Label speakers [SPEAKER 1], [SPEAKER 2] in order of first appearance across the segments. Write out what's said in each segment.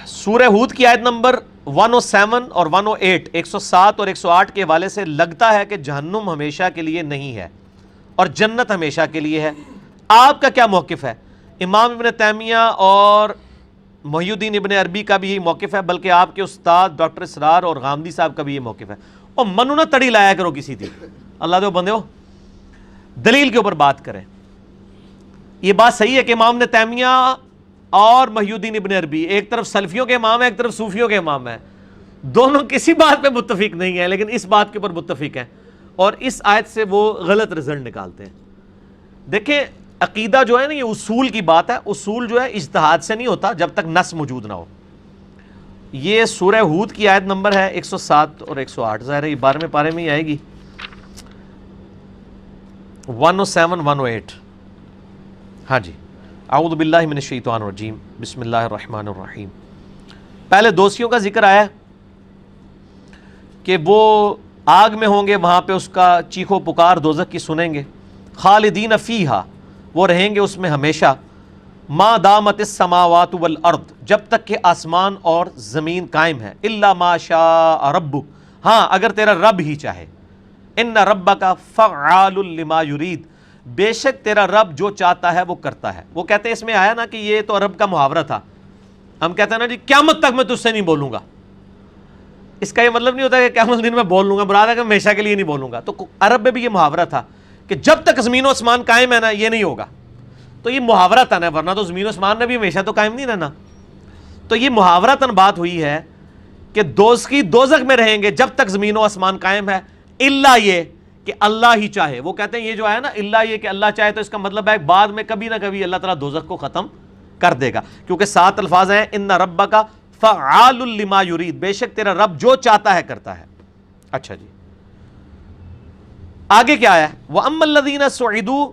[SPEAKER 1] سورہ ہود کی آیت نمبر 107 اور 108 107 اور 108 کے حوالے سے لگتا ہے کہ جہنم ہمیشہ کے لیے نہیں ہے اور جنت ہمیشہ کے لیے ہے. آپ کا کیا موقف ہے؟ امام ابن تیمیہ اور محی الدین ابن عربی کا بھی یہی موقف ہے، بلکہ آپ کے استاد ڈاکٹر اسرار اور غامدی صاحب کا بھی یہ موقف ہے. اور منو نہ تڑی لایا کرو کسی دی، اللہ دے بندے ہو، دلیل کے اوپر بات کریں. یہ بات صحیح ہے کہ امام ابن تیمیہ اور محی الدین ابن عربی ایک طرف سلفیوں کے امام ہیں، ایک طرف صوفیوں کے امام ہیں، دونوں کسی بات پہ متفق نہیں ہیں، لیکن اس بات کے اوپر متفق ہیں اور اس آیت سے وہ غلط رزلٹ نکالتے ہیں. دیکھیں عقیدہ جو ہے نا، یہ اصول کی بات ہے. اصول جو ہے اجتہاد سے نہیں ہوتا جب تک نص موجود نہ ہو. یہ سورہ ہود کی آیت نمبر ہے 107 اور 108، ظاہر ہے یہ 12ویں پارے میں ہی آئے گی. 107 108. ہاں جی، اعوذ باللہ من الشیطان الرجیم، بسم اللہ الرحمن الرحیم. پہلے دوستیوں کا ذکر آیا کہ وہ آگ میں ہوں گے، وہاں پہ اس کا چیخو پکار دوزخ کی سنیں گے. خالدین فیہا، وہ رہیں گے اس میں ہمیشہ. ما دامت السماوات والارض، جب تک کہ آسمان اور زمین قائم ہے. الا ما شاء ربک، ہاں اگر تیرا رب ہی چاہے. ان ربک فعال لما یرید، بے شک تیرا رب جو چاہتا ہے وہ کرتا ہے. وہ کہتے ہیں اس میں آیا نا کہ یہ تو عرب کا محاورہ تھا. ہم کہتے ہیں نا جی قیامت تک میں تجھ سے نہیں بولوں گا. اس کا یہ مطلب نہیں ہوتا کہ قیامت دن میں بول لوں گا، مراد ہے کہ ہمیشہ کے لیے نہیں بولوں گا. تو عرب میں بھی یہ محاورہ تھا کہ جب تک زمین و آسمان قائم ہے نا یہ نہیں ہوگا. تو یہ محاورہ تن ہے، ورنہ تو زمین و آسمان نے بھی ہمیشہ تو قائم نہیں رہنا. تو یہ محاورہ تن بات ہوئی ہے کہ دوزخ میں رہیں گے جب تک زمین و آسمان قائم ہے، الا یہ کہ اللہ ہی چاہے. وہ کہتے ہیں یہ جو ہے نا الا یہ کہ اللہ چاہے، تو اس کا مطلب ہے بعد میں کبھی نہ کبھی اللہ تعالیٰ دوزخ کو ختم کر دے گا، کیونکہ 7 الفاظ ہیں ان ربک فعال لما یرید، بے شک تیرا رب جو چاہتا ہے کرتا ہے. اچھا جی آگے کیا ہے؟ وَأَمَّا الَّذِينَ سُعِدُوا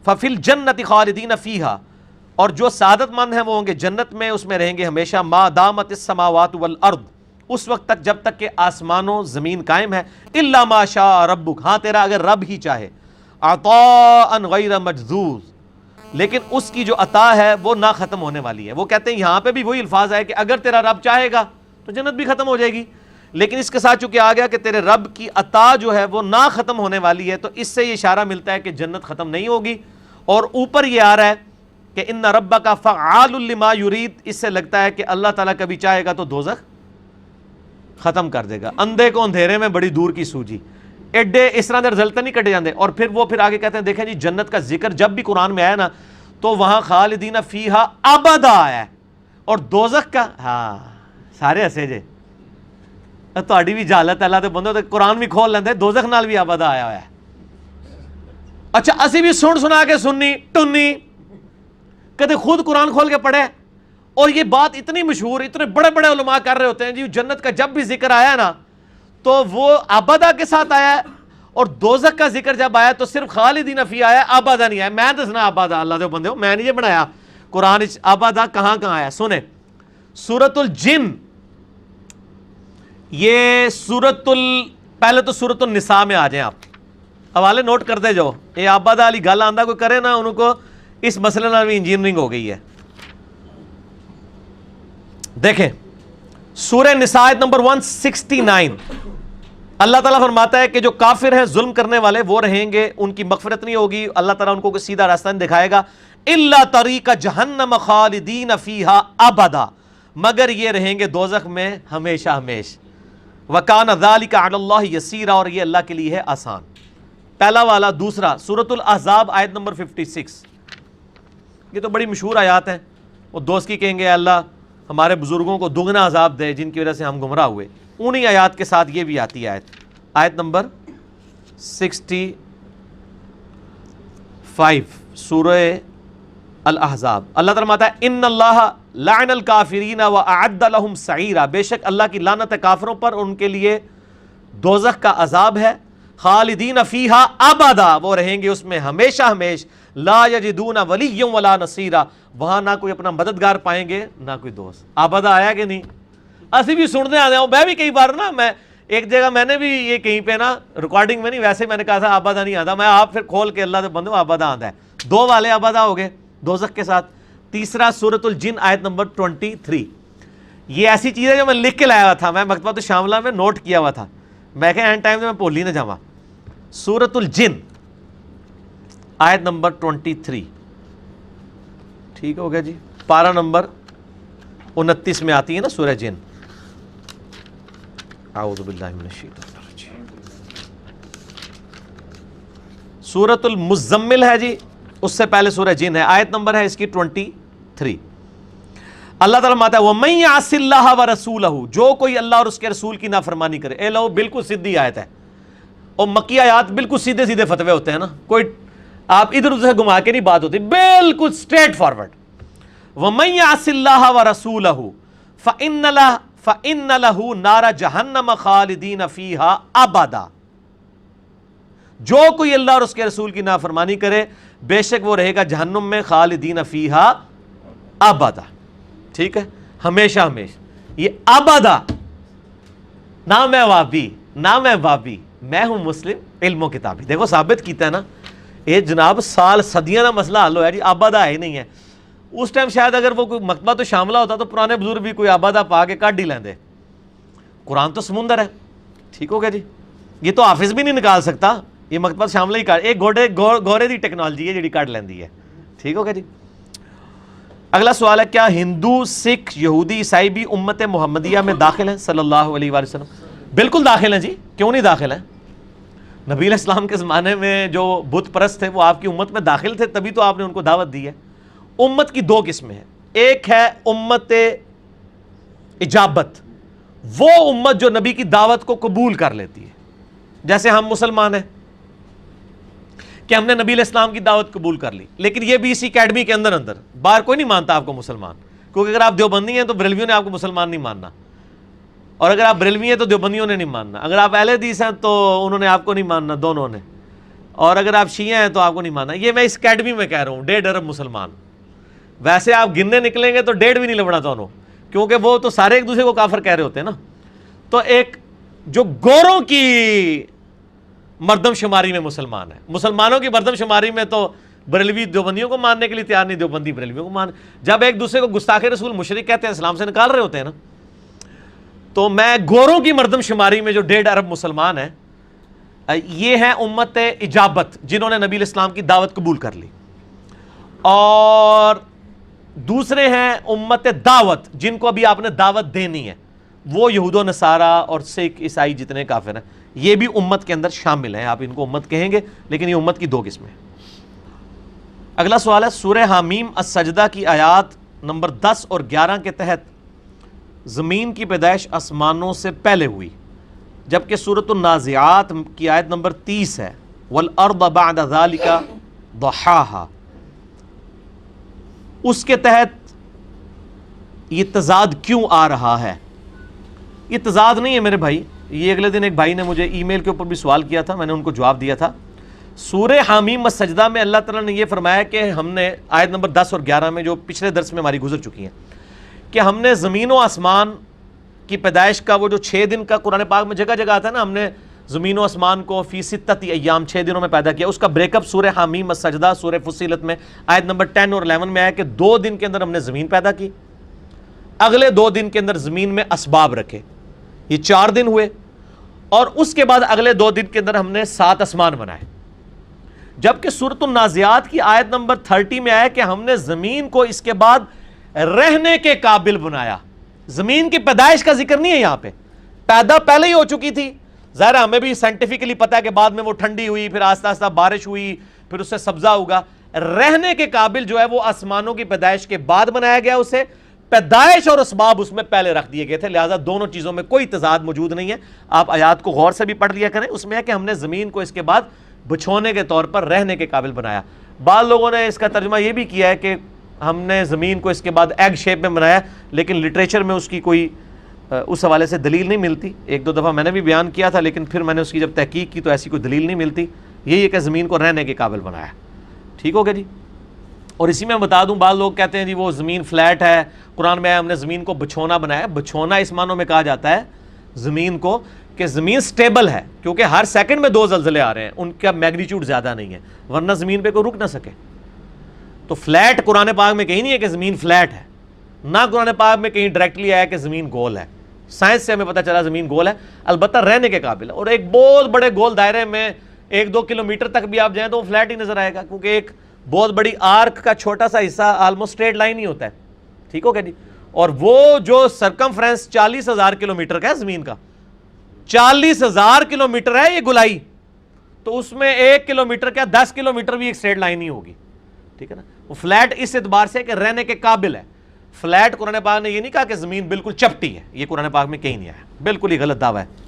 [SPEAKER 1] فَفِي الْجَنَّةِ خَالِدِينَ فِيهَا، اور جو سعادت مند ہیں وہ ہوں گے جنت میں، اس میں رہیں گے ہمیشہ. ما دامت السماوات والارض، اس وقت تک جب تک کہ آسمان و زمین قائم ہے. الا ما شاء ربک، ہاں تیرا اگر رب ہی چاہے. عطاء غیر مجذوذ، لیکن اس کی جو عطا ہے وہ نہ ختم ہونے والی ہے. وہ کہتے ہیں یہاں پہ بھی وہی الفاظ ہے کہ اگر تیرا رب چاہے گا تو جنت بھی ختم ہو جائے گی، لیکن اس کے ساتھ چونکہ آ گیا کہ تیرے رب کی عطا جو ہے وہ نہ ختم ہونے والی ہے، تو اس سے یہ اشارہ ملتا ہے کہ جنت ختم نہیں ہوگی. اور اوپر یہ آ رہا ہے کہ ان ربک فعال لما یرید، اس سے لگتا ہے کہ اللہ تعالیٰ کبھی چاہے گا تو دوزخ ختم کر دے گا. اندھے کو اندھیرے میں بڑی دور کی سوجی، ایڈے اس طرح دے رزلٹ نہیں کٹے جاندے. اور پھر آگے کہتے ہیں دیکھیں جی جنت کا ذکر جب بھی قرآن میں آیا نا تو وہاں خالدین فیہا ابدا آیا ہے، اور دوزخ کا ہاں سارے ہسے جے تہاڈی بھی جہالت اللہ دے بندے، قرآن بھی کھول لیندے، دوزخ نال بھی ابدا آیا ہوا ہے. اچھا اسی بھی سنا کے سننی ٹنی، کدے خود قرآن کھول کے پڑھے. اور یہ بات اتنی مشہور، اتنے بڑے بڑے علماء کر رہے ہوتے ہیں جی جنت کا جب بھی ذکر آیا نا تو وہ ابدا کے ساتھ آیا ہے، اور دوزخ کا ذکر جب آیا تو صرف خالدین فیہا آیا، ابدا نہیں آیا. میں دسنا ابدا، اللہ دے بندے ہو میں نہیں یہ بنایا قرآن ابدا کہاں آیا. سنیں سورۃ الجن، یہ پہلے تو سورۃ النساء میں آ جائیں آپ، حوالے نوٹ کرتے جاؤ. یہ ابدا والی گل آندہ کوئی کرے نا ان کو اس مسئلے میں بھی انجینئرنگ ہو گئی ہے. دیکھیں سورہ نساء آیت نمبر 169، اللہ تعالیٰ فرماتا ہے کہ جو کافر ہیں ظلم کرنے والے وہ رہیں گے، ان کی مغفرت نہیں ہوگی، اللہ تعالیٰ ان کو کوئی سیدھا راستہ نہیں دکھائے گا. الا طریق جہنم خالدین فیہا ابدا، مگر یہ رہیں گے دوزخ میں ہمیشہ ہمیش. وکان ذلک علی اللہ یسیرا، اور یہ اللہ کے لیے ہے آسان. پہلا والا. دوسرا سورۃ الاحزاب آیت نمبر 56، یہ تو بڑی مشہور آیات ہیں. وہ دوست کی کہیں گے اللہ ہمارے بزرگوں کو دگنا عذاب دے جن کی وجہ سے ہم گمراہ ہوئے. انہی آیات کے ساتھ یہ بھی آتی ہے آیت نمبر 65 سورہ الاحزاب. اللہ تعالیٰ فرماتا ہے ان اللہ لعن الکافرین واعد لهم سعیرا، بے شک اللہ کی لعنت ہے کافروں پر، ان کے لیے دوزخ کا عذاب ہے. خالدین فیہا ابدا، وہ رہیں گے اس میں ہمیشہ ہمیش. لا یجدون ولیا ولا نصیرا، وہاں نہ کوئی اپنا مددگار پائیں گے نہ کوئی دوست. ابدا آیا کہ نہیں؟ اسی بھی سنتے آتے ہیں. میں بھی کئی بار نا، میں ایک جگہ میں نے بھی یہ کہیں پہ نا ریکارڈنگ میں نہیں، ویسے میں نے کہا تھا ابدا نہیں آتا. میں آپ پھر کھول کے اللہ سے بندو ابدا آتا ہے. 2 والے ابدا ہو گئے دوزخ کے ساتھ. تیسرا سورۃ الجن آیت نمبر 23، یہ ایسی چیز ہے جو میں لکھ کے لایا ہوا تھا، میں مکتبۃ الشاملہ میں نوٹ کیا ہوا تھا، میں کہ اینڈ ٹائم میں بھول ہی نہ جاواں۔ سورۃ الجن آیت نمبر 23، ٹھیک ہو گیا جی، پارہ نمبر 29 میں آتی ہے نا سورہ جن۔ اعوذ باللہ من الشیطان الرجیم۔ سورۃ المزمل ہے جی، اس سے پہلے سورہ جن ہے، آیت نمبر ہے اس کی 23۔ اللہ تعالیٰ ماتا ہے وَمَن يَعْصِ اللَّهَ وَرَسُولَهُ، جو کوئی اللہ اور اس کے رسول کی نافرمانی کرے۔ اے لو بالکل سیدھی آیت ہے، اور مکی آیات بالکل سیدھے سیدھے فتوے ہوتے ہیں نا، کوئی آپ ادھر ادھر سے گھما کے نہیں بات ہوتی، بالکل اسٹریٹ فارورڈ۔ وَمَن يَعْصِ اللَّهَ وَرَسُولَهُ فَإِنَّ لَهُ نَارَ جَهَنَّمَ خَالِدِينَ فِيهَا أَبَدًا، جو کوئی اللہ اور اس کے رسول کی نافرمانی کرے بے شک وہ رہے گا جہنم میں خالدین فیہا ابدا، ٹھیک ہے، ہمیشہ ہمیشہ۔ یہ ابدا، نہ میں وابی نہ میں وابی، میں ہوں مسلم علم و کتابی۔ دیکھو ثابت کیتا ہے نا، یہ جناب سال صدیاں کا مسئلہ حل ہوا جی، ابدا ہے ہی نہیں ہے۔ اس ٹائم شاید اگر وہ کوئی مکتبہ تو شاملہ ہوتا تو پرانے بزرگ بھی کوئی ابدا پا کے کٹ ہی لیندے۔ قرآن تو سمندر ہے، ٹھیک ہو گیا جی، یہ تو حافظ بھی نہیں نکال سکتا، یہ مکتبہ شاملہ ہی کٹ، ایک گھوڑے دی ٹیکنالوجی ہے جی کٹ لیندی ہے، ٹھیک ہو گیا جی۔ اگلا سوال ہے کیا ہندو، سکھ، یہودی، عیسائی بھی امت محمدیہ میں داخل ہیں صلی اللہ علیہ وآلہ وسلم؟ بالکل داخل ہیں جی، کیوں نہیں داخل ہیں؟ نبی علیہ السلام کے زمانے میں جو بت پرست تھے وہ آپ کی امت میں داخل تھے، تبھی تو آپ نے ان کو دعوت دی ہے۔ امت کی دو قسمیں ہیں، ایک ہے امت اجابت، وہ امت جو نبی کی دعوت کو قبول کر لیتی ہے، جیسے ہم مسلمان ہیں کہ ہم نے نبی علیہ السلام کی دعوت قبول کر لی، لیکن یہ بھی اسی اکیڈمی کے اندر باہر کوئی نہیں مانتا آپ کو مسلمان، کیونکہ اگر آپ دیوبندی ہیں تو بریلویوں نے آپ کو مسلمان نہیں ماننا، اور اگر آپ بریلوی ہیں تو دیوبندیوں نے نہیں ماننا، اگر آپ اہل حدیث ہیں تو انہوں نے آپ کو نہیں ماننا، دونوں نے، اور اگر آپ شیعہ ہیں تو آپ کو نہیں ماننا۔ یہ میں اس اکیڈمی میں کہہ رہا ہوں 1.5 ارب مسلمان، ویسے آپ گننے نکلیں گے تو 1.5 بھی نہیں لبنا دونوں، کیونکہ وہ تو سارے ایک دوسرے کو کافر کہہ رہے ہوتے ہیں نا۔ تو ایک جو گوروں کی مردم شماری میں مسلمان ہے، مسلمانوں کی مردم شماری میں تو بریلوی دیوبندیوں کو ماننے کے لیے تیار نہیں، دیوبندی بریلویوں کو مان، جب ایک دوسرے کو گستاخ رسول مشرک کہتے ہیں، اسلام سے نکال رہے ہوتے ہیں نا۔ تو میں گوروں کی مردم شماری میں جو 1.5 ارب مسلمان ہیں، یہ ہیں امت اجابت، جنہوں نے نبی علیہ السلام کی دعوت قبول کر لی، اور دوسرے ہیں امت دعوت، جن کو ابھی آپ نے دعوت دینی ہے، وہ یہود و نصارہ اور سکھ عیسائی جتنے کافر ہیں، یہ بھی امت کے اندر شامل ہیں، آپ ان کو امت کہیں گے، لیکن یہ امت کی دو قسمیں ہیں۔ اگلا سوال ہے سورہ حامیم السجدہ کی آیات نمبر 10 اور 11 کے تحت زمین کی پیدائش آسمانوں سے پہلے ہوئی، جبکہ سورۃ النازعات کی آیت نمبر 30 ہے وَالْأَرْضَ بَعْدَ ذَلِكَ ضَحَاهَا، اس کے تحت یہ تضاد کیوں آ رہا ہے؟ یہ تضاد نہیں ہے میرے بھائی، یہ اگلے دن ایک بھائی نے مجھے ای میل کے اوپر بھی سوال کیا تھا، میں نے ان کو جواب دیا تھا۔ سورہ حامیم السجدہ میں اللہ تعالیٰ نے یہ فرمایا کہ ہم نے آیت نمبر 10 اور 11 میں جو پچھلے درس میں ہماری گزر چکی ہیں کہ ہم نے زمین و آسمان کی پیدائش کا وہ جو 6 دن کا قرآن پاک میں جگہ جگہ آتا ہے نا، ہم نے زمین و آسمان کو فی 6 ایام 6 دنوں میں پیدا کیا، اس کا بریک اپ سورہ حامیم السجدہ سورہ فصیلت میں آیت نمبر 10 اور 11 میں آیا کہ 2 دن کے اندر ہم نے زمین پیدا کی، اگلے 2 دن کے اندر زمین میں اسباب رکھے، یہ 4 دن ہوئے، اور اس کے بعد اگلے 2 دن کے اندر ہم نے 7 آسمان بنائے۔ جبکہ سورۃ النازعات کی آیت نمبر 30 میں آیا کہ ہم نے زمین کو اس کے بعد رہنے کے قابل بنایا۔ زمین کی پیدائش کا ذکر نہیں ہے یہاں پہ، پیدا پہلے ہی ہو چکی تھی، ظاہر ہمیں بھی سائنٹیفکلی پتہ ہے کہ بعد میں وہ ٹھنڈی ہوئی، پھر آہستہ آہستہ بارش ہوئی، پھر اس سے سبزہ ہوگا۔ رہنے کے قابل جو ہے وہ آسمانوں کی پیدائش کے بعد بنایا گیا، اسے پیدائش اور اسباب اس میں پہلے رکھ دیے گئے تھے، لہٰذا دونوں چیزوں میں کوئی تضاد موجود نہیں ہے۔ آپ آیات کو غور سے بھی پڑھ لیا کریں، اس میں ہے کہ ہم نے زمین کو اس کے بعد بچھونے کے طور پر رہنے کے قابل بنایا۔ بعض لوگوں نے اس کا ترجمہ یہ بھی کیا ہے کہ ہم نے زمین کو اس کے بعد ایگ شیپ میں بنایا، لیکن لٹریچر میں اس کی کوئی اس حوالے سے دلیل نہیں ملتی۔ 1-2 دفعہ میں نے بھی بیان کیا تھا، لیکن پھر میں نے اس کی جب تحقیق کی تو ایسی کوئی دلیل نہیں ملتی، یہی ہے کہ زمین کو رہنے کے قابل بنایا، ٹھیک ہو گیا جی۔ اور اسی میں بتا دوں، بعض لوگ کہتے ہیں جی وہ زمین فلیٹ ہے، قرآن میں ہم نے زمین کو بچھونا بنایا۔ بچھونا اس معنوں میں کہا جاتا ہے زمین کو کہ زمین سٹیبل ہے، کیونکہ ہر سیکنڈ میں 2 زلزلے آ رہے ہیں، ان کا میگنیچیوڈ زیادہ نہیں ہے، ورنہ زمین پہ کوئی رک نہ سکے۔ تو فلیٹ قرآن پاک میں کہیں نہیں ہے کہ زمین فلیٹ ہے، نہ قرآن پاک میں کہیں ڈائریکٹلی آیا کہ زمین گول ہے. سائنس سے ہمیں پتہ چلا زمین گول ہے, البتہ رہنے کے قابل ہے. اور ایک بہت بڑے گول دائرے میں 1-2 کلومیٹر تک بھی آپ جائیں تو وہ فلیٹ ہی نظر آئے گا, کیونکہ ایک بہت بڑی آرک کا چھوٹا سا حصہ آلموسٹ اسٹریٹ لائن ہی ہوتا ہے. ٹھیک ہو گیا جی. اور وہ جو سرکمفرنس 40,000 کلومیٹر کا ہے زمین کا, 40,000 کلومیٹر ہے یہ گولائی, تو اس میں 1 کلومیٹر کیا 10 کلومیٹر بھی ایک اسٹریٹ لائن ہی ہوگی. ٹھیک ہے نا. وہ فلیٹ اس اعتبار سے کہ رہنے کے قابل ہے. فلیٹ قرآن پاک نے یہ نہیں کہا کہ زمین بالکل چپٹی ہے, یہ قرآن پاک میں کہیں نہیں آیا, بالکل ہی غلط دعویٰ ہے.